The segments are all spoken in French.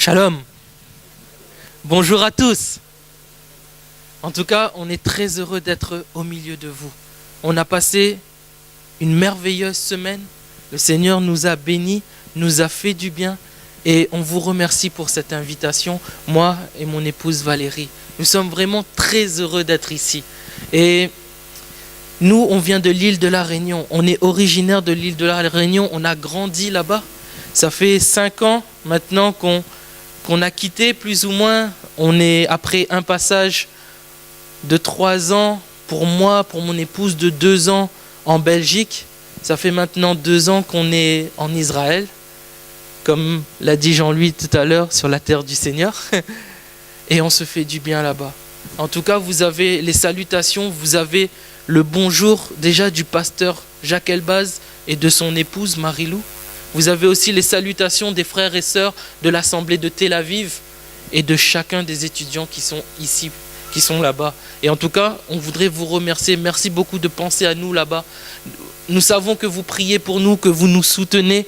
Shalom. Bonjour à tous. En tout cas, on est très heureux d'être au milieu de vous. On a passé une merveilleuse semaine. Le Seigneur nous a bénis, nous a fait du bien et on vous remercie pour cette invitation, moi et mon épouse Valérie. Nous sommes vraiment très heureux d'être ici. Et nous, on vient de l'île de la Réunion. On est originaire de l'île de la Réunion. On a grandi là-bas. Ça fait 5 ans maintenant qu'on a quitté plus ou moins. On est après un passage de 3 ans pour moi, pour mon épouse, de 2 ans en Belgique. Ça fait maintenant 2 ans qu'on est en Israël, comme l'a dit Jean-Louis tout à l'heure, sur la terre du Seigneur. Et on se fait du bien là-bas. En tout cas, vous avez les salutations, vous avez le bonjour déjà du pasteur Jacques Elbaz et de son épouse Marie-Lou. Vous avez aussi les salutations des frères et sœurs de l'Assemblée de Tel Aviv et de chacun des étudiants qui sont ici, qui sont là-bas. Et en tout cas, on voudrait vous remercier. Merci beaucoup de penser à nous là-bas. Nous savons que vous priez pour nous, que vous nous soutenez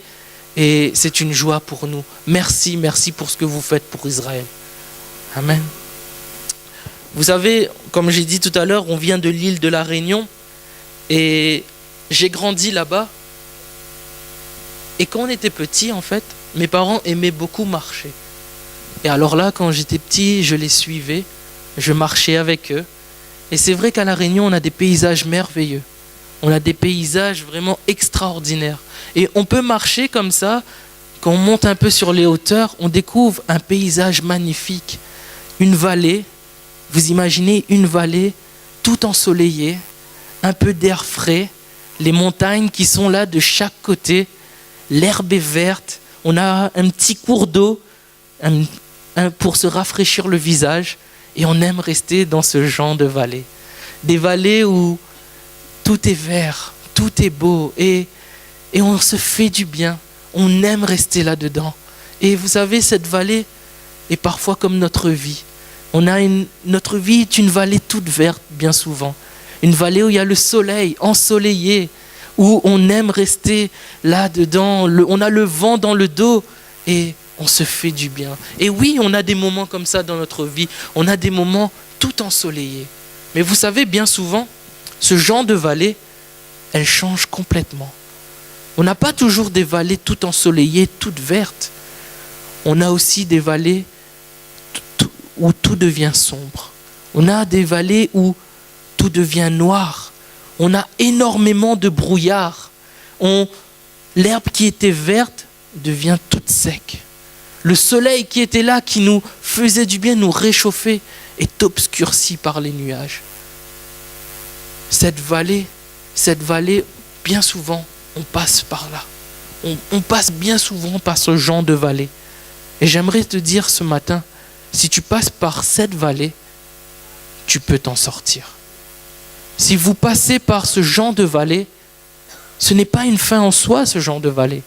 et c'est une joie pour nous. Merci, merci pour ce que vous faites pour Israël. Amen. Vous savez, comme j'ai dit tout à l'heure, on vient de l'île de la Réunion et j'ai grandi là-bas. Et quand on était petit, en fait, mes parents aimaient beaucoup marcher. Et alors là, quand j'étais petit, je les suivais, je marchais avec eux. Et c'est vrai qu'à la Réunion, on a des paysages merveilleux. On a des paysages vraiment extraordinaires. Et on peut marcher comme ça, quand on monte un peu sur les hauteurs, on découvre un paysage magnifique. Une vallée, vous imaginez une vallée tout ensoleillée, un peu d'air frais, les montagnes qui sont là de chaque côté, l'herbe est verte, on a un petit cours d'eau pour se rafraîchir le visage et on aime rester dans ce genre de vallée. Des vallées où tout est vert, tout est beau et on se fait du bien, on aime rester là-dedans. Et vous savez, cette vallée est parfois comme notre vie. Notre vie est une vallée toute verte bien souvent. Une vallée où il y a le soleil ensoleillé, où on aime rester là-dedans, on a le vent dans le dos et on se fait du bien. Et oui, on a des moments comme ça dans notre vie, on a des moments tout ensoleillés. Mais vous savez, bien souvent, ce genre de vallée, elle change complètement. On n'a pas toujours des vallées tout ensoleillées, toutes vertes. On a aussi des vallées où tout devient sombre. On a des vallées où tout devient noir. On a énormément de brouillard. L'herbe qui était verte devient toute sec. Le soleil qui était là, qui nous faisait du bien, nous réchauffait, est obscurci par les nuages. Cette vallée, bien souvent, on passe par là. On passe bien souvent par ce genre de vallée. Et j'aimerais te dire ce matin, si tu passes par cette vallée, tu peux t'en sortir. Si vous passez par ce genre de vallée, ce n'est pas une fin en soi, ce genre de vallée.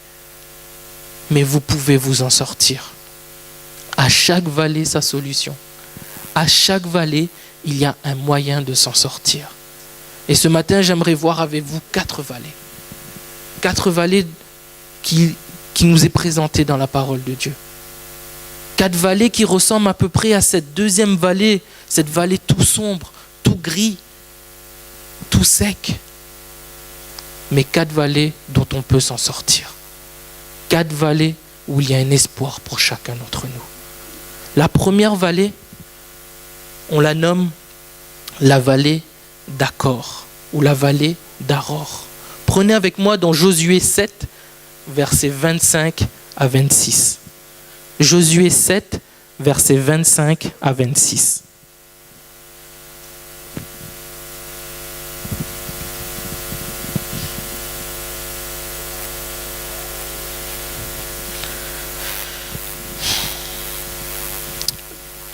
Mais vous pouvez vous en sortir. À chaque vallée, sa solution. À chaque vallée, il y a un moyen de s'en sortir. Et ce matin, j'aimerais voir avec vous 4 vallées. 4 vallées qui nous est présentées dans la parole de Dieu. 4 vallées qui ressemblent à peu près à cette deuxième vallée, cette vallée tout sombre, tout gris, tout sec. Mais 4 vallées dont on peut s'en sortir. 4 vallées où il y a un espoir pour chacun d'entre nous. La première vallée, on la nomme la vallée d'Accor ou la vallée d'Aror. Prenez avec moi dans Josué 7, versets 25 à 26. Josué 7, versets 25 à 26.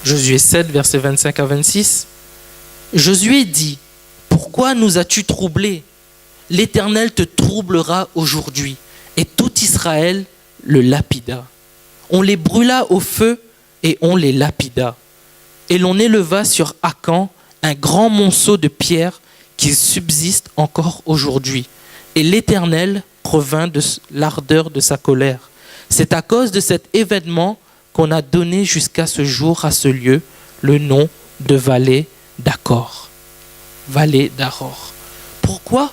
Josué 7, versets 25 à 26. Josué dit, « Pourquoi nous as-tu troublés ? L'Éternel te troublera aujourd'hui. » Et tout Israël le lapida. On les brûla au feu et on les lapida. Et l'on éleva sur Akan un grand monceau de pierres qui subsiste encore aujourd'hui. Et l'Éternel revint de l'ardeur de sa colère. C'est à cause de cet événement qu'on a donné jusqu'à ce jour à ce lieu le nom de vallée d'Achor. Vallée d'Achor. Pourquoi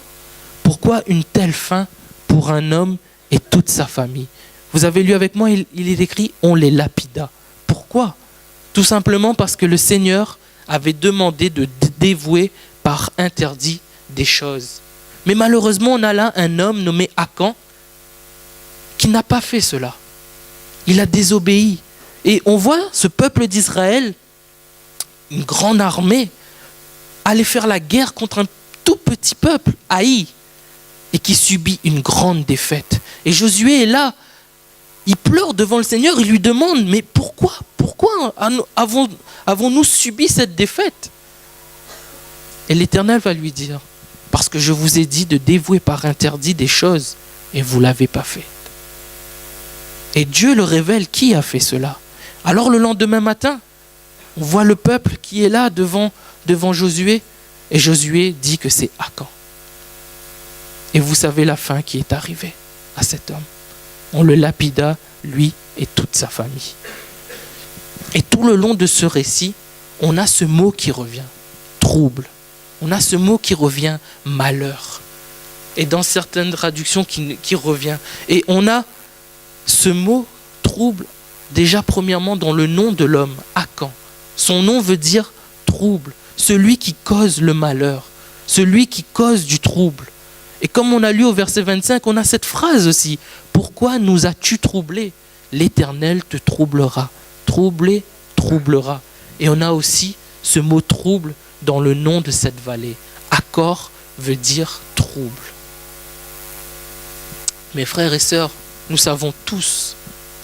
une telle fin pour un homme et toute sa famille? Vous avez lu avec moi, il est écrit « on les lapida ». Pourquoi? Tout simplement parce que le Seigneur avait demandé de dévouer par interdit des choses. Mais malheureusement, on a là un homme nommé Akan qui n'a pas fait cela. Il a désobéi. Et on voit ce peuple d'Israël, une grande armée, aller faire la guerre contre un tout petit peuple, Haï, et qui subit une grande défaite. Et Josué est là, il pleure devant le Seigneur, il lui demande, mais pourquoi avons-nous subi cette défaite? Et l'Éternel va lui dire, parce que je vous ai dit de dévouer par interdit des choses, et vous ne l'avez pas fait. Et Dieu le révèle qui a fait cela. Alors le lendemain matin, on voit le peuple qui est là devant Josué, et Josué dit que c'est Akan. Et vous savez la fin qui est arrivée à cet homme. On le lapida, lui et toute sa famille. Et tout le long de ce récit, on a ce mot qui revient, trouble. On a ce mot qui revient, malheur. Et dans certaines traductions qui revient. Et on a ce mot, trouble, déjà premièrement dans le nom de l'homme, Akan. Son nom veut dire trouble, celui qui cause le malheur, celui qui cause du trouble. Et comme on a lu au verset 25, on a cette phrase aussi. Pourquoi nous as-tu troublés? L'Éternel te troublera. Troublé, troublera. Et on a aussi ce mot trouble dans le nom de cette vallée. Achor veut dire trouble. Mes frères et sœurs, nous savons tous,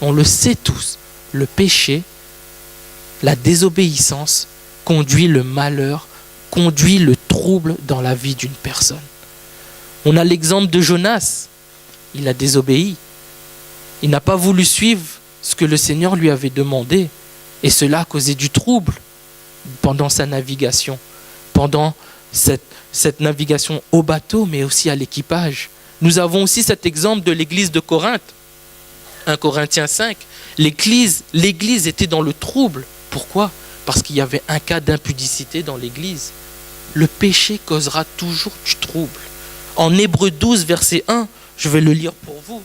on le sait tous, le péché, la désobéissance conduit le malheur, conduit le trouble dans la vie d'une personne. On a l'exemple de Jonas. Il a désobéi. Il n'a pas voulu suivre ce que le Seigneur lui avait demandé. Et cela a causé du trouble pendant sa navigation. Pendant cette navigation au bateau, mais aussi à l'équipage. Nous avons aussi cet exemple de l'église de Corinthe. 1 Corinthiens 5. L'église était dans le trouble. Pourquoi? Parce qu'il y avait un cas d'impudicité dans l'église. Le péché causera toujours du trouble. En Hébreux 12, verset 1, je vais le lire pour vous.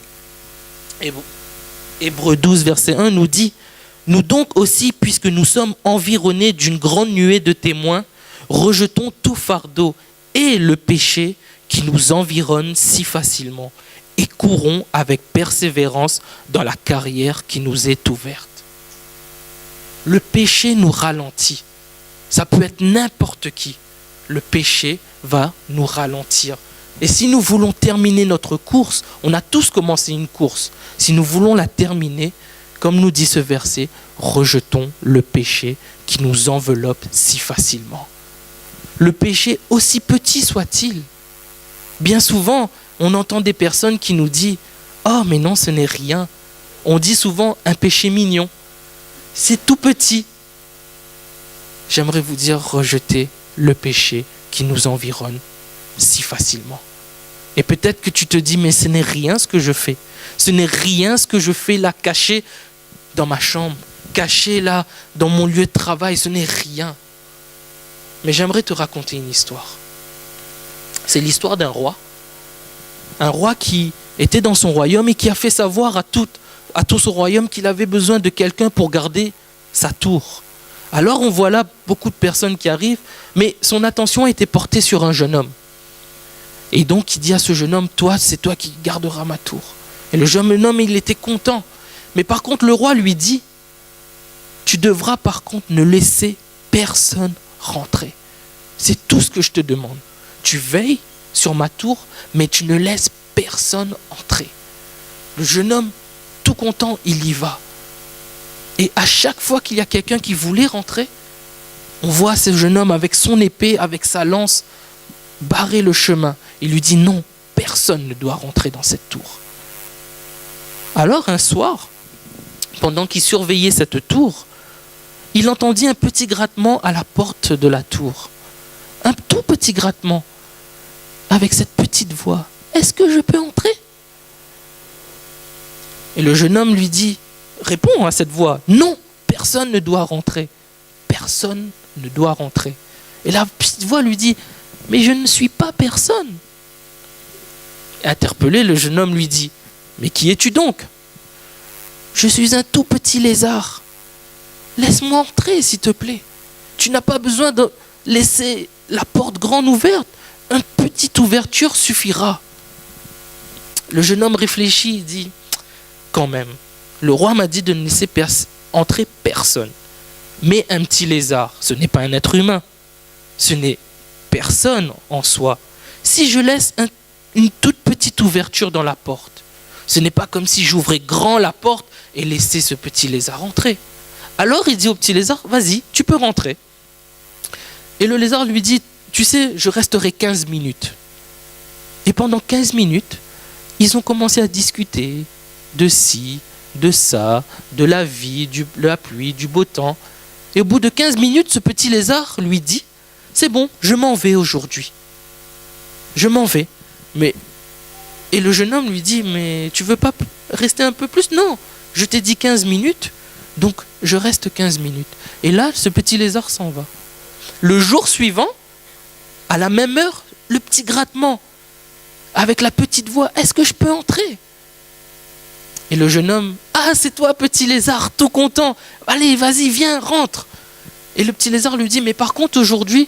Hébreux 12, verset 1 nous dit « Nous donc aussi, puisque nous sommes environnés d'une grande nuée de témoins, rejetons tout fardeau et le péché qui nous environne si facilement et courons avec persévérance dans la carrière qui nous est ouverte. » Le péché nous ralentit. Ça peut être n'importe qui. Le péché va nous ralentir. Et si nous voulons terminer notre course, on a tous commencé une course. Si nous voulons la terminer, comme nous dit ce verset, rejetons le péché qui nous enveloppe si facilement. Le péché, aussi petit soit-il. Bien souvent, on entend des personnes qui nous disent « Oh, mais non, ce n'est rien ». On dit souvent un péché mignon. C'est tout petit. J'aimerais vous dire, rejetez le péché qui nous environne si facilement. Et peut-être que tu te dis, mais ce n'est rien ce que je fais. Ce n'est rien ce que je fais là, caché dans ma chambre, caché là, dans mon lieu de travail. Ce n'est rien. Mais j'aimerais te raconter une histoire. C'est l'histoire d'un roi. Un roi qui était dans son royaume et qui a fait savoir à tout son royaume qu'il avait besoin de quelqu'un pour garder sa tour. Alors on voit là beaucoup de personnes qui arrivent, mais son attention était portée sur un jeune homme. Et donc il dit à ce jeune homme, toi, c'est toi qui garderas ma tour. Et le jeune homme, il était content. Mais par contre, le roi lui dit, tu devras par contre ne laisser personne rentrer. C'est tout ce que je te demande. Tu veilles sur ma tour, mais tu ne laisses personne entrer. Le jeune homme, tout content, il y va. Et à chaque fois qu'il y a quelqu'un qui voulait rentrer, on voit ce jeune homme avec son épée, avec sa lance, barrer le chemin. Il lui dit non, personne ne doit rentrer dans cette tour. Alors un soir, pendant qu'il surveillait cette tour, il entendit un petit grattement à la porte de la tour. Un tout petit grattement, avec cette petite voix. Est-ce que je peux entrer? Et le jeune homme lui dit, répond à cette voix. Non, personne ne doit rentrer. Personne ne doit rentrer. Et la petite voix lui dit, mais je ne suis pas personne. Interpellé, le jeune homme lui dit, mais qui es-tu donc? Je suis un tout petit lézard. Laisse-moi entrer, s'il te plaît. Tu n'as pas besoin de laisser la porte grande ouverte. Une petite ouverture suffira. Le jeune homme réfléchit et dit, quand même, le roi m'a dit de ne laisser entrer personne. Mais un petit lézard, ce n'est pas un être humain. Ce n'est personne en soi. Si je laisse une toute petite ouverture dans la porte, ce n'est pas comme si j'ouvrais grand la porte et laissais ce petit lézard entrer. Alors il dit au petit lézard, vas-y, tu peux rentrer. Et le lézard lui dit, tu sais, je resterai 15 minutes. Et pendant 15 minutes, ils ont commencé à discuter de ci, de ça, de la vie, de la pluie, du beau temps. Et au bout de 15 minutes, ce petit lézard lui dit, c'est bon, je m'en vais aujourd'hui. Je m'en vais. Et le jeune homme lui dit, mais tu veux pas rester un peu plus? Non, je t'ai dit 15 minutes, donc je reste 15 minutes. Et là, ce petit lézard s'en va. Le jour suivant, à la même heure, le petit grattement, avec la petite voix, est-ce que je peux entrer? Et le jeune homme, ah c'est toi petit lézard, tout content, allez vas-y viens, rentre. Et le petit lézard lui dit, mais par contre aujourd'hui,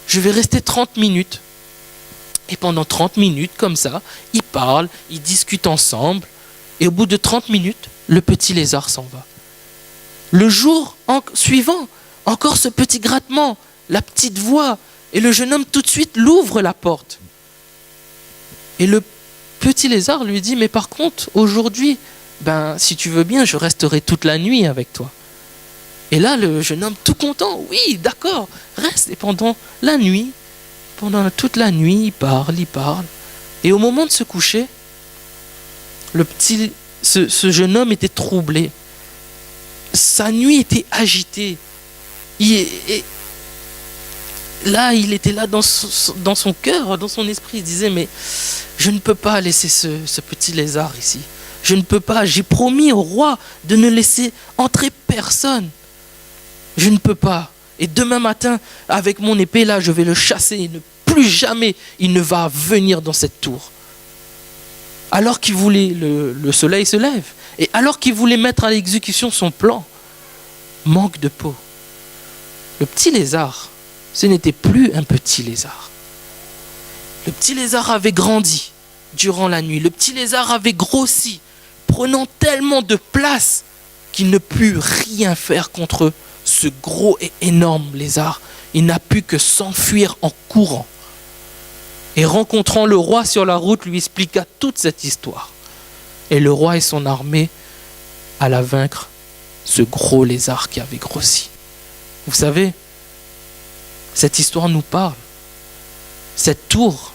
je vais rester 30 minutes. Et pendant 30 minutes, comme ça, ils parlent, ils discutent ensemble. Et au bout de 30 minutes, le petit lézard s'en va. Le jour suivant, encore ce petit grattement, la petite voix. Et le jeune homme tout de suite l'ouvre la porte. Et le petit lézard lui dit, mais par contre, aujourd'hui, si tu veux bien, je resterai toute la nuit avec toi. Et là, le jeune homme tout content, oui, d'accord, reste. Et pendant toute la nuit, il parle. Et au moment de se coucher, ce jeune homme était troublé. Sa nuit était agitée. Il était là dans son cœur, dans son esprit. Il disait, mais je ne peux pas laisser ce petit lézard ici. Je ne peux pas. J'ai promis au roi de ne laisser entrer personne. Je ne peux pas. Et demain matin, avec mon épée, là, je vais le chasser. Et plus jamais, il ne va venir dans cette tour. Alors qu'il voulait, le soleil se lève. Et alors qu'il voulait mettre à l'exécution son plan, manque de peau. Le petit lézard, ce n'était plus un petit lézard. Le petit lézard avait grandi durant la nuit. Le petit lézard avait grossi, prenant tellement de place qu'il ne put rien faire contre ce gros et énorme lézard. Il n'a pu que s'enfuir en courant. Et rencontrant le roi sur la route, lui expliqua toute cette histoire. Et le roi et son armée alla vaincre ce gros lézard qui avait grossi. Vous savez, cette histoire nous parle. Cette tour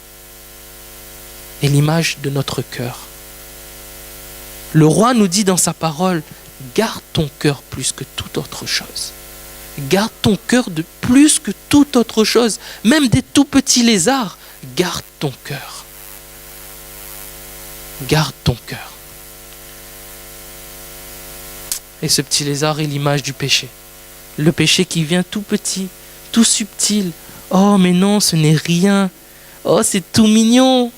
est l'image de notre cœur. Le roi nous dit dans sa parole, garde ton cœur plus que toute autre chose. Garde ton cœur de plus que toute autre chose. Même des tout petits lézards, garde ton cœur. Garde ton cœur. Et ce petit lézard est l'image du péché. Le péché qui vient tout petit, tout subtil. Oh mais non, ce n'est rien. Oh c'est tout mignon.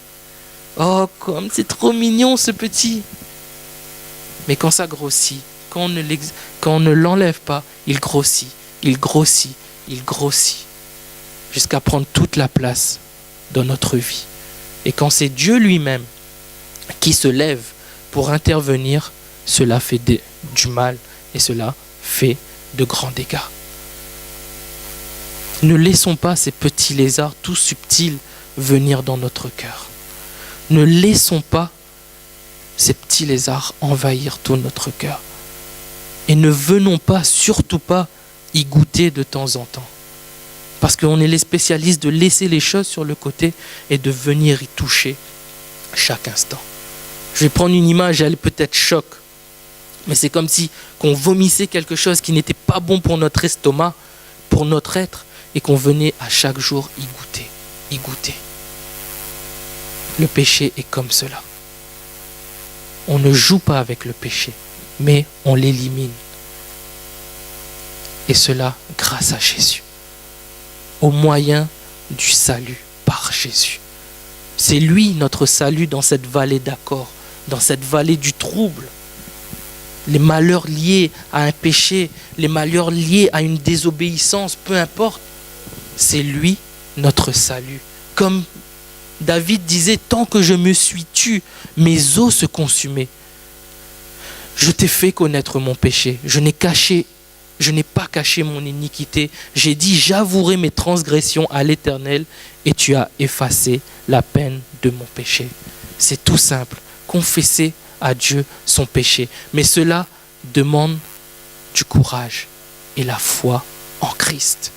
Oh comme c'est trop mignon ce petit. Mais quand ça grossit, quand on ne l'enlève pas, il grossit, il grossit, il grossit. Jusqu'à prendre toute la place dans notre vie. Et quand c'est Dieu lui-même qui se lève pour intervenir, cela fait du mal et cela fait de grands dégâts. Ne laissons pas ces petits lézards tout subtils venir dans notre cœur. Ne laissons pas ces petits lézards envahir tout notre cœur. Et ne venons pas, surtout pas, y goûter de temps en temps. Parce qu'on est les spécialistes de laisser les choses sur le côté et de venir y toucher chaque instant. Je vais prendre une image, elle peut-être choc, mais c'est comme si qu'on vomissait quelque chose qui n'était pas bon pour notre estomac, pour notre être, et qu'on venait à chaque jour y goûter, y goûter. Le péché est comme cela. On ne joue pas avec le péché. mais on l'élimine. Et cela grâce à Jésus, au moyen du salut par Jésus. C'est lui notre salut dans cette vallée d'accord, dans cette vallée du trouble. Les malheurs liés à un péché, les malheurs liés à une désobéissance, peu importe, c'est lui notre salut. Comme David disait, tant que je me suis tu, mes os se consumaient. Je t'ai fait connaître mon péché, je n'ai pas caché mon iniquité. J'ai dit, j'avouerai mes transgressions à l'Éternel et tu as effacé la peine de mon péché. C'est tout simple, confesser à Dieu son péché. Mais cela demande du courage et la foi en Christ.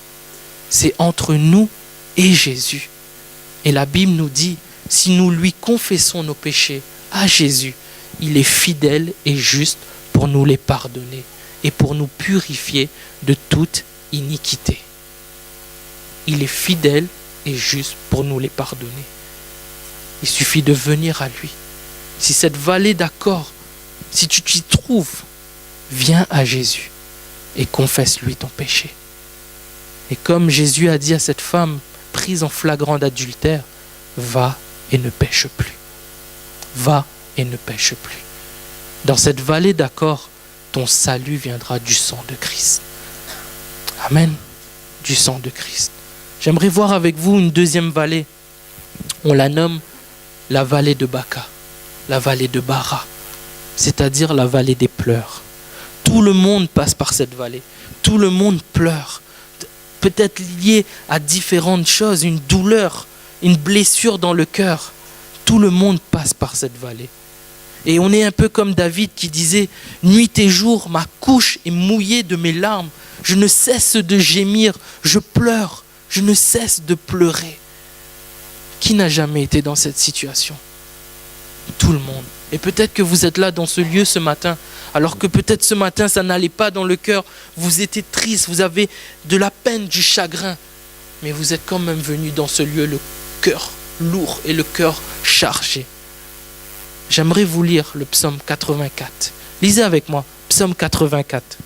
C'est entre nous et Jésus. Et la Bible nous dit, si nous lui confessons nos péchés à Jésus, il est fidèle et juste pour nous les pardonner et pour nous purifier de toute iniquité. Il est fidèle et juste pour nous les pardonner. Il suffit de venir à lui. Si cette vallée d'accord, si tu t'y trouves, viens à Jésus et confesse-lui ton péché. Et comme Jésus a dit à cette femme prise en flagrant d'adultère, va et ne pêche plus. Va et ne pêche plus. Dans cette vallée d'accord, ton salut viendra du sang de Christ. Amen. Du sang de Christ. J'aimerais voir avec vous une deuxième vallée. On la nomme la vallée de Baca, la vallée de Bara, c'est-à-dire la vallée des pleurs. Tout le monde passe par cette vallée. Tout le monde pleure. Peut-être lié à différentes choses, une douleur, une blessure dans le cœur. Tout le monde passe par cette vallée. Et on est un peu comme David qui disait « Nuit et jour, ma couche est mouillée de mes larmes. Je ne cesse de gémir, je pleure, je ne cesse de pleurer. » Qui n'a jamais été dans cette situation? Tout le monde. Et peut-être que vous êtes là dans ce lieu ce matin, alors que peut-être ce matin ça n'allait pas dans le cœur, vous étiez triste, vous avez de la peine, du chagrin, mais vous êtes quand même venu dans ce lieu le cœur lourd et le cœur chargé. J'aimerais vous lire le psaume 84. Lisez avec moi, psaume 84.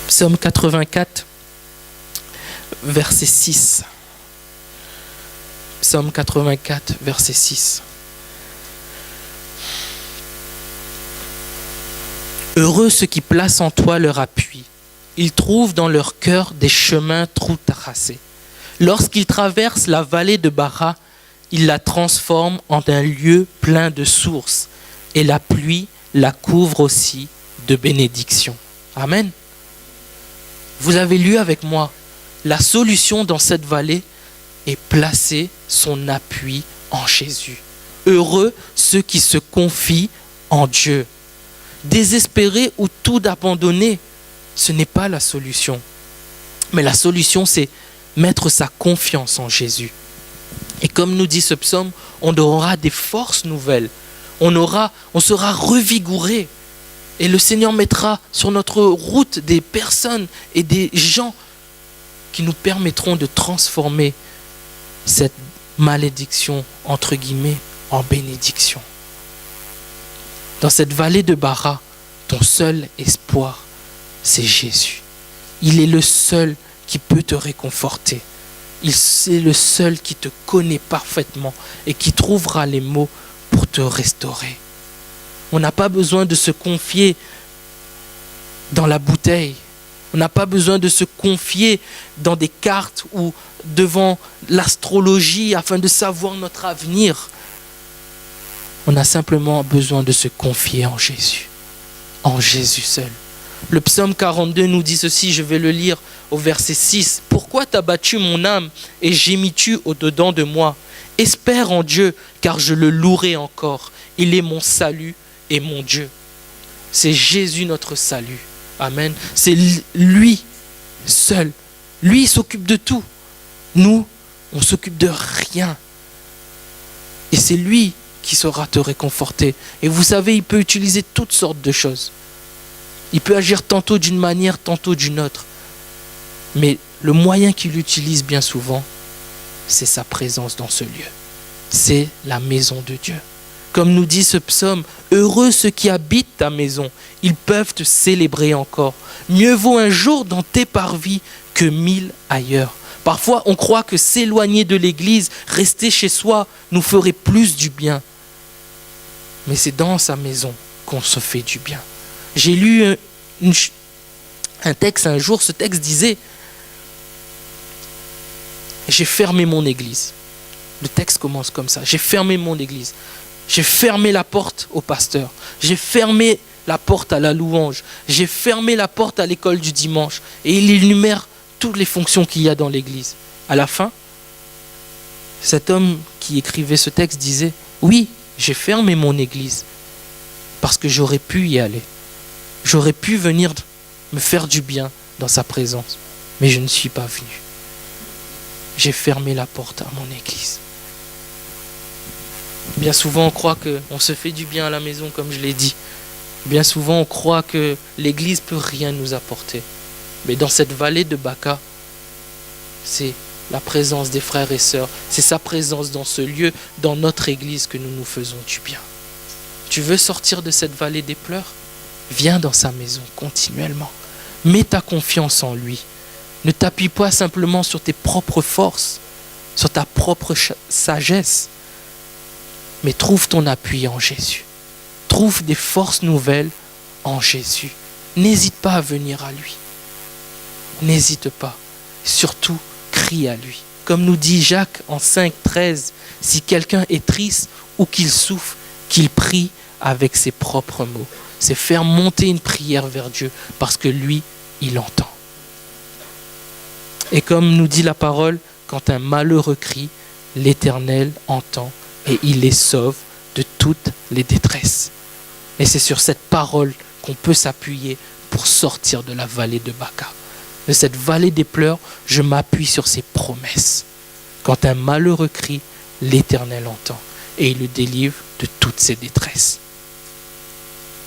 Psaume 84, verset 6. Psaume 84, verset 6. Heureux ceux qui placent en toi leur appui. Ils trouvent dans leur cœur des chemins trop tracés. Lorsqu'ils traversent la vallée de Bara, ils la transforment en un lieu plein de sources. Et la pluie la couvre aussi de bénédictions. Amen. Vous avez lu avec moi, la solution dans cette vallée est placer son appui en Jésus. Heureux ceux qui se confient en Dieu. Désespérés ou tout abandonner, ce n'est pas la solution. Mais la solution, c'est mettre sa confiance en Jésus. Et comme nous dit ce psaume, on aura des forces nouvelles. On sera revigoré. Et le Seigneur mettra sur notre route des personnes et des gens qui nous permettront de transformer cette malédiction, entre guillemets, en bénédiction. Dans cette vallée de Bara, ton seul espoir, c'est Jésus. Il est le seul qui peut te réconforter. C'est le seul qui te connaît parfaitement et qui trouvera les mots pour te restaurer. On n'a pas besoin de se confier dans la bouteille. On n'a pas besoin de se confier dans des cartes ou devant l'astrologie afin de savoir notre avenir. On a simplement besoin de se confier en Jésus seul. Le psaume 42 nous dit ceci, je vais le lire au verset 6. « Pourquoi t'as battu mon âme et gémis-tu au-dedans de moi? Espère en Dieu, car je le louerai encore. Il est mon salut et mon Dieu. » C'est Jésus notre salut. Amen. C'est lui seul. Lui, il s'occupe de tout. Nous, on ne s'occupe de rien. Et c'est lui qui saura te réconforter. Et vous savez, il peut utiliser toutes sortes de choses. Il peut agir tantôt d'une manière, tantôt d'une autre. Mais le moyen qu'il utilise bien souvent, c'est sa présence dans ce lieu. c'est la maison de Dieu. Comme nous dit ce psaume, heureux ceux qui habitent ta maison, ils peuvent te célébrer encore. Mieux vaut un jour dans tes parvis que 1000 ailleurs. Parfois, on croit que s'éloigner de l'église, rester chez soi, nous ferait plus du bien. Mais c'est dans sa maison qu'on se fait du bien. J'ai lu un texte un jour, ce texte disait « J'ai fermé mon église ». Le texte commence comme ça. J'ai fermé mon église. J'ai fermé la porte au pasteur. J'ai fermé la porte à la louange. J'ai fermé la porte à l'école du dimanche. Et il énumère toutes les fonctions qu'il y a dans l'église. À la fin, cet homme qui écrivait ce texte disait « Oui, j'ai fermé mon église parce que j'aurais pu y aller. J'aurais pu venir me faire du bien dans sa présence. Mais je ne suis pas venu. J'ai fermé la porte à mon église. » Bien souvent, on croit qu'on se fait du bien à la maison, comme je l'ai dit. Bien souvent, on croit que l'église ne peut rien nous apporter. Mais dans cette vallée de Baca, c'est la présence des frères et sœurs. C'est sa présence dans ce lieu, dans notre église, que nous nous faisons du bien. Tu veux sortir de cette vallée des pleurs? Viens dans sa maison continuellement. Mets ta confiance en lui. Ne t'appuie pas simplement sur tes propres forces, sur ta propre sagesse. Mais trouve ton appui en Jésus. Trouve des forces nouvelles en Jésus. N'hésite pas à venir à lui. N'hésite pas. Surtout, crie à lui. Comme nous dit Jacques en 5,13, si quelqu'un est triste ou qu'il souffre, qu'il prie avec ses propres mots. C'est faire monter une prière vers Dieu parce que lui, il entend. Et comme nous dit la parole, quand un malheureux crie, l'Éternel entend et il les sauve de toutes les détresses. Et c'est sur cette parole qu'on peut s'appuyer pour sortir de la vallée de Baca. De cette vallée des pleurs, je m'appuie sur ses promesses. Quand un malheureux crie, l'Éternel entend et il le délivre de toutes ses détresses.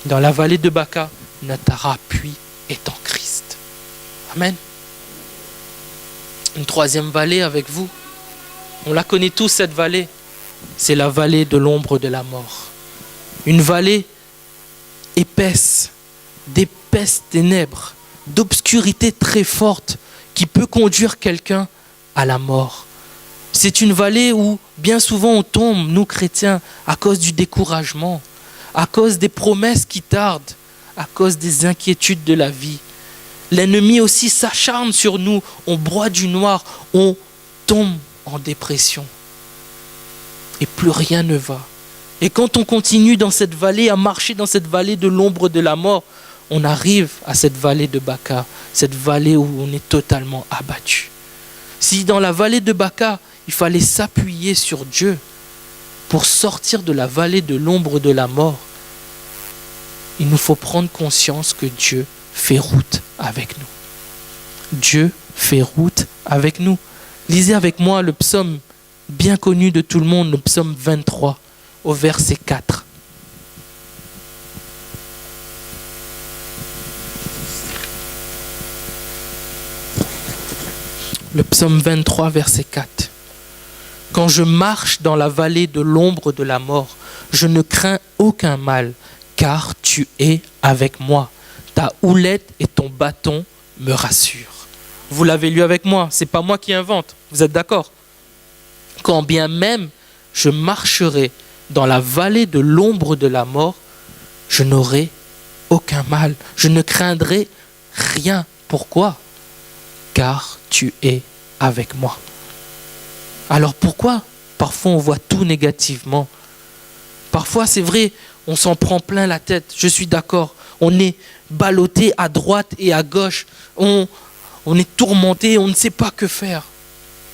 Dans la vallée de Baca, notre appui est en Christ. Amen. Une troisième vallée avec vous. On la connaît tous, cette vallée. C'est la vallée de l'ombre de la mort. Une vallée épaisse, d'épaisses ténèbres, d'obscurité très forte qui peut conduire quelqu'un à la mort. C'est une vallée où bien souvent on tombe, nous chrétiens, à cause du découragement, à cause des promesses qui tardent, à cause des inquiétudes de la vie. L'ennemi aussi s'acharne sur nous, on broie du noir, on tombe en dépression. Et plus rien ne va. Et quand on continue dans cette vallée, à marcher dans cette vallée de l'ombre de la mort, on arrive à cette vallée de Baca, cette vallée où on est totalement abattu. Si dans la vallée de Baca, il fallait s'appuyer sur Dieu pour sortir de la vallée de l'ombre de la mort, il nous faut prendre conscience que Dieu fait route avec nous. Dieu fait route avec nous. Lisez avec moi le psaume bien connu de tout le monde, le psaume 23, au verset 4. Le psaume 23, verset 4. Quand je marche dans la vallée de l'ombre de la mort, je ne crains aucun mal, car tu es avec moi. Ta houlette et ton bâton me rassurent. Vous l'avez lu avec moi, c'est pas moi qui invente. Vous êtes d'accord? Quand bien même je marcherai dans la vallée de l'ombre de la mort, je n'aurai aucun mal. Je ne craindrai rien. Pourquoi? Car tu es avec moi. Alors pourquoi parfois on voit tout négativement? Parfois c'est vrai, on s'en prend plein la tête. Je suis d'accord. On est ballotté à droite et à gauche. On est tourmenté, on ne sait pas que faire.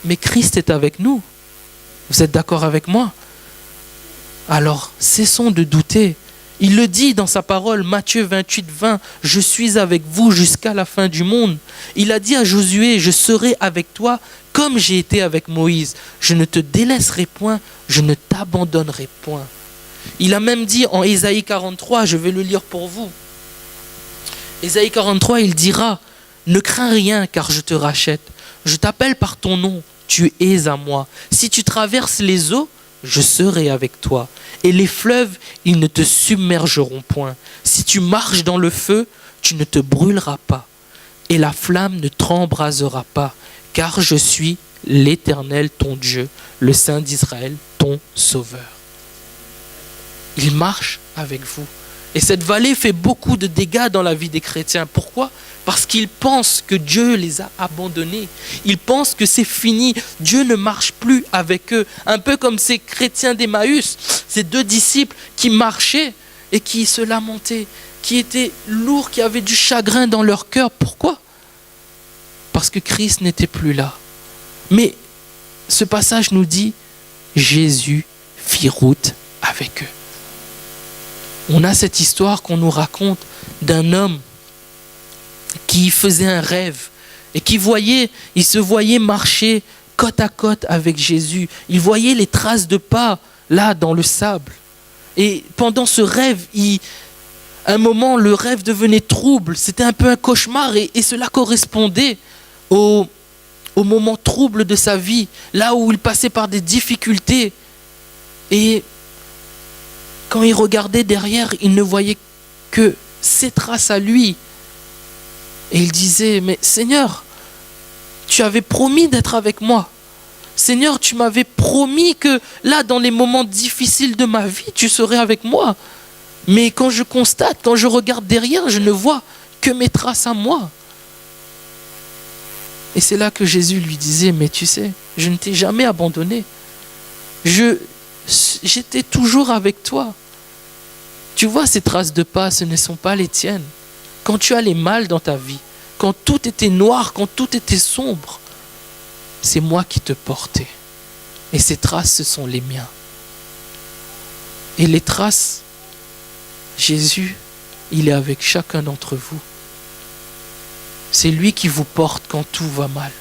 Mais Christ est avec nous. Vous êtes d'accord avec moi? Alors, cessons de douter. Il le dit dans sa parole, Matthieu 28, 20, « Je suis avec vous jusqu'à la fin du monde. » Il a dit à Josué, « Je serai avec toi comme j'ai été avec Moïse. Je ne te délaisserai point, je ne t'abandonnerai point. » Il a même dit en Ésaïe 43, je vais le lire pour vous. Ésaïe 43, il dira, « Ne crains rien car je te rachète. Je t'appelle par ton nom, tu es à moi. Si tu traverses les eaux, je serai avec toi. Et les fleuves, ils ne te submergeront point. Si tu marches dans le feu, tu ne te brûleras pas. Et la flamme ne t'embrasera pas, car je suis l'Éternel, ton Dieu, le Saint d'Israël, ton Sauveur. Il marche avec vous. Et cette vallée fait beaucoup de dégâts dans la vie des chrétiens. Pourquoi ? Parce qu'ils pensent que Dieu les a abandonnés. Ils pensent que c'est fini. Dieu ne marche plus avec eux. Un peu comme ces chrétiens d'Emmaüs, ces 2 disciples qui marchaient et qui se lamentaient, qui étaient lourds, qui avaient du chagrin dans leur cœur. Pourquoi ? Parce que Christ n'était plus là. Mais ce passage nous dit, Jésus fit route avec eux. On a cette histoire qu'on nous raconte d'un homme qui faisait un rêve et il se voyait marcher côte à côte avec Jésus. Il voyait les traces de pas là dans le sable. Et pendant ce rêve, à un moment, le rêve devenait trouble. C'était un peu un cauchemar et cela correspondait au moment trouble de sa vie, là où il passait par des difficultés. Et quand il regardait derrière, il ne voyait que ses traces à lui. Et il disait, mais Seigneur, tu avais promis d'être avec moi. Seigneur, tu m'avais promis que là, dans les moments difficiles de ma vie, tu serais avec moi. Mais quand je constate, quand je regarde derrière, je ne vois que mes traces à moi. Et c'est là que Jésus lui disait, mais tu sais, je ne t'ai jamais abandonné. J'étais toujours avec toi. Tu vois, ces traces de pas, ce ne sont pas les tiennes. Quand tu allais mal dans ta vie, quand tout était noir, quand tout était sombre, c'est moi qui te portais. Et ces traces, ce sont les miens. Et les traces, Jésus, il est avec chacun d'entre vous. C'est lui qui vous porte quand tout va mal.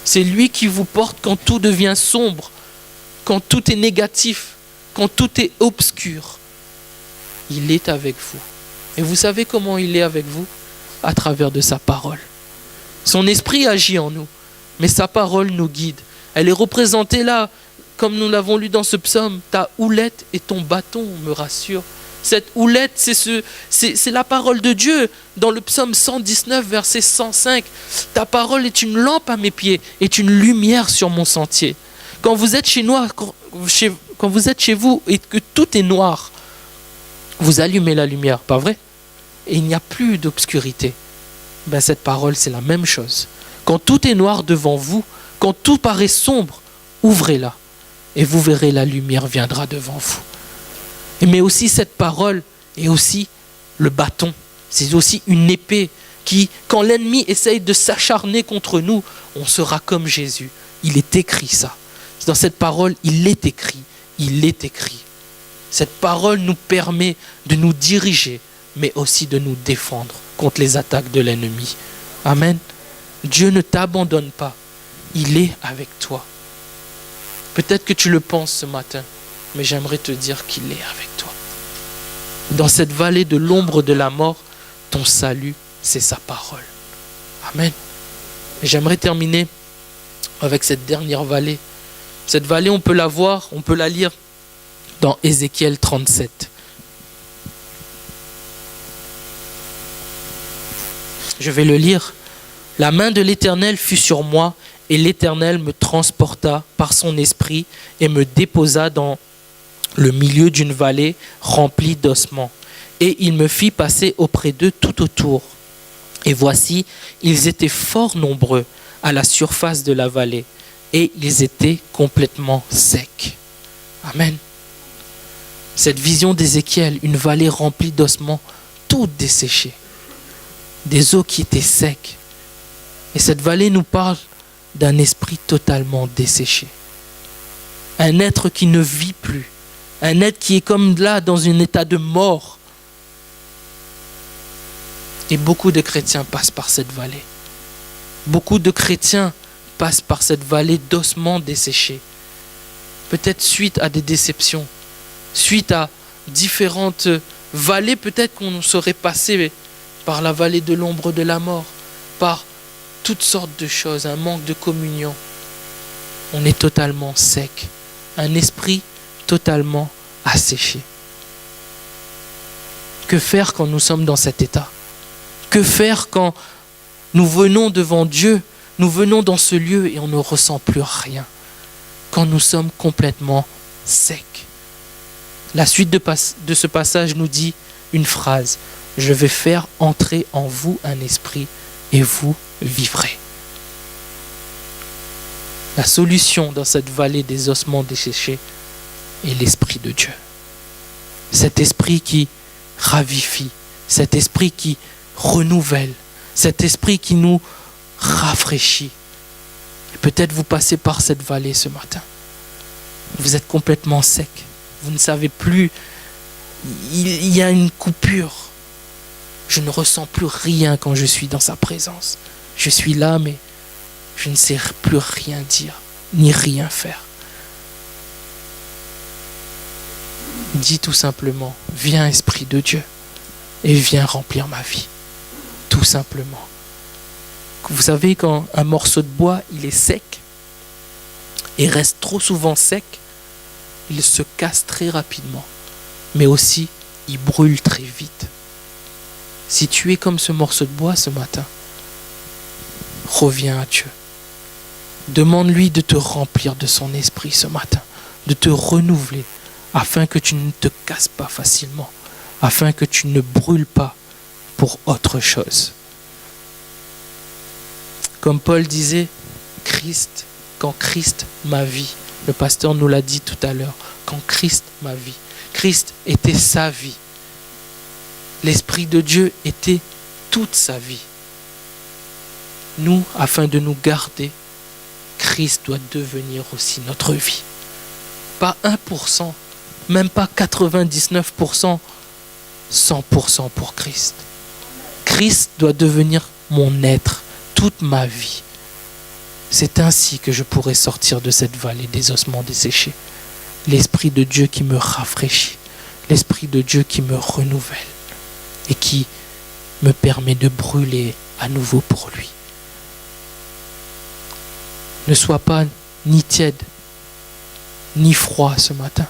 C'est lui qui vous porte quand tout devient sombre, quand tout est négatif, quand tout est obscur. Il est avec vous. Et vous savez comment il est avec vous ? À travers de sa parole. Son esprit agit en nous, mais sa parole nous guide. Elle est représentée là, comme nous l'avons lu dans ce psaume, ta houlette et ton bâton me rassurent. Cette houlette, c'est la parole de Dieu. Dans le psaume 119, verset 105, ta parole est une lampe à mes pieds, est une lumière sur mon sentier. Quand vous êtes quand vous êtes chez vous et que tout est noir, vous allumez la lumière, pas vrai ? Et il n'y a plus d'obscurité. Ben, cette parole, c'est la même chose. Quand tout est noir devant vous, quand tout paraît sombre, ouvrez-la et vous verrez la lumière viendra devant vous. Mais aussi cette parole est aussi le bâton. C'est aussi une épée qui, quand l'ennemi essaye de s'acharner contre nous, on sera comme Jésus. Il est écrit ça. Dans cette parole, il est écrit. Il est écrit. Cette parole nous permet de nous diriger, mais aussi de nous défendre contre les attaques de l'ennemi. Amen. Dieu ne t'abandonne pas. Il est avec toi. Peut-être que tu le penses ce matin, mais j'aimerais te dire qu'il est avec toi. Dans cette vallée de l'ombre de la mort, ton salut, c'est sa parole. Amen. Et j'aimerais terminer avec cette dernière vallée. Cette vallée, on peut la voir, on peut la lire dans Ézéchiel 37. Je vais le lire. La main de l'Éternel fut sur moi, et l'Éternel me transporta par son esprit et me déposa dans le milieu d'une vallée remplie d'ossements. Et il me fit passer auprès d'eux tout autour. Et voici, ils étaient fort nombreux à la surface de la vallée, et ils étaient complètement secs. Amen. Cette vision d'Ézéchiel, une vallée remplie d'ossements, toutes desséchées, des eaux qui étaient secs. Et cette vallée nous parle d'un esprit totalement desséché. Un être qui ne vit plus. Un être qui est comme là dans un état de mort. Et beaucoup de chrétiens passent par cette vallée. Beaucoup de chrétiens passent par cette vallée d'ossements desséchés. Peut-être suite à des déceptions, suite à différentes vallées, peut-être qu'on serait passé par la vallée de l'ombre de la mort, par toutes sortes de choses, un manque de communion. On est totalement sec. Un esprit totalement asséchés. Que faire quand nous sommes dans cet état? Que faire quand nous venons devant Dieu, nous venons dans ce lieu et on ne ressent plus rien? Quand nous sommes complètement secs. La suite de ce passage nous dit une phrase: je vais faire entrer en vous un esprit et vous vivrez. La solution dans cette vallée des ossements desséchés est l'Esprit de Dieu. Cet esprit qui ravifie, cet esprit qui renouvelle, cet esprit qui nous rafraîchit. Et peut-être vous passez par cette vallée ce matin. Vous êtes complètement sec. Vous ne savez plus. Il y a une coupure. Je ne ressens plus rien quand je suis dans sa présence. Je suis là, mais je ne sais plus rien dire, ni rien faire. Dis tout simplement: viens Esprit de Dieu et viens remplir ma vie. Tout simplement. Vous savez, quand un morceau de bois, il est sec et reste trop souvent sec, il se casse très rapidement, mais aussi il brûle très vite. Si tu es comme ce morceau de bois ce matin, reviens à Dieu. Demande-lui de te remplir de son esprit ce matin, de te renouveler, afin que tu ne te casses pas facilement, afin que tu ne brûles pas pour autre chose. Comme Paul disait, Christ, quand Christ ma vie, le pasteur nous l'a dit tout à l'heure, quand Christ ma vie, Christ était sa vie. L'Esprit de Dieu était toute sa vie. Nous, afin de nous garder, Christ doit devenir aussi notre vie. Pas 1%, même pas 99%, 100% pour Christ. Christ doit devenir mon être, toute ma vie. C'est ainsi que je pourrai sortir de cette vallée des ossements desséchés. L'Esprit de Dieu qui me rafraîchit, l'Esprit de Dieu qui me renouvelle et qui me permet de brûler à nouveau pour lui. Ne sois pas ni tiède, ni froid ce matin.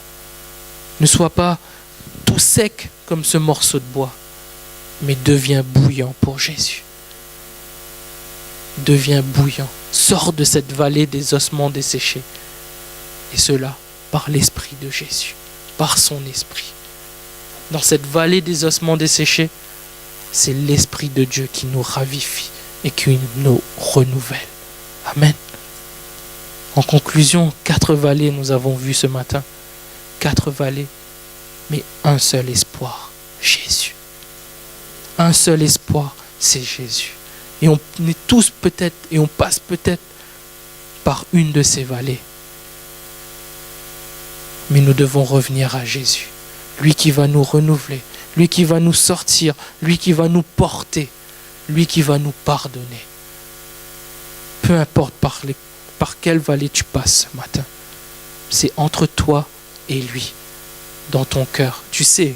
Ne sois pas tout sec comme ce morceau de bois, mais deviens bouillant pour Jésus. Deviens bouillant. Sors de cette vallée des ossements desséchés. Et cela par l'Esprit de Jésus, par son Esprit. Dans cette vallée des ossements desséchés, c'est l'Esprit de Dieu qui nous ravifie et qui nous renouvelle. Amen. En conclusion, 4 vallées nous avons vues ce matin. 4 vallées, mais un seul espoir, Jésus. Un seul espoir, c'est Jésus. Et on est tous peut-être, et on passe peut-être par une de ces vallées. Mais nous devons revenir à Jésus. Lui qui va nous renouveler, lui qui va nous sortir, lui qui va nous porter, lui qui va nous pardonner. Peu importe par quelle vallée tu passes ce matin, c'est entre toi et lui, dans ton cœur. Tu sais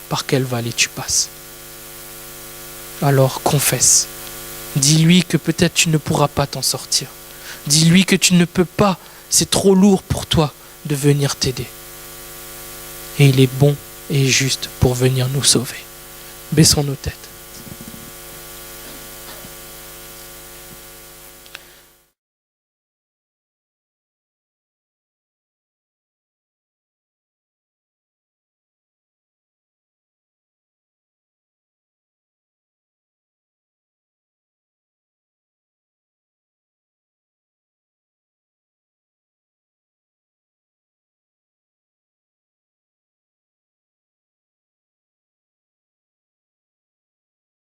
par quelle vallée tu passes. Alors confesse. Dis-lui que peut-être tu ne pourras pas t'en sortir. Dis-lui que tu ne peux pas, c'est trop lourd pour toi de venir t'aider. Et il est bon et juste pour venir nous sauver. Baissons nos têtes.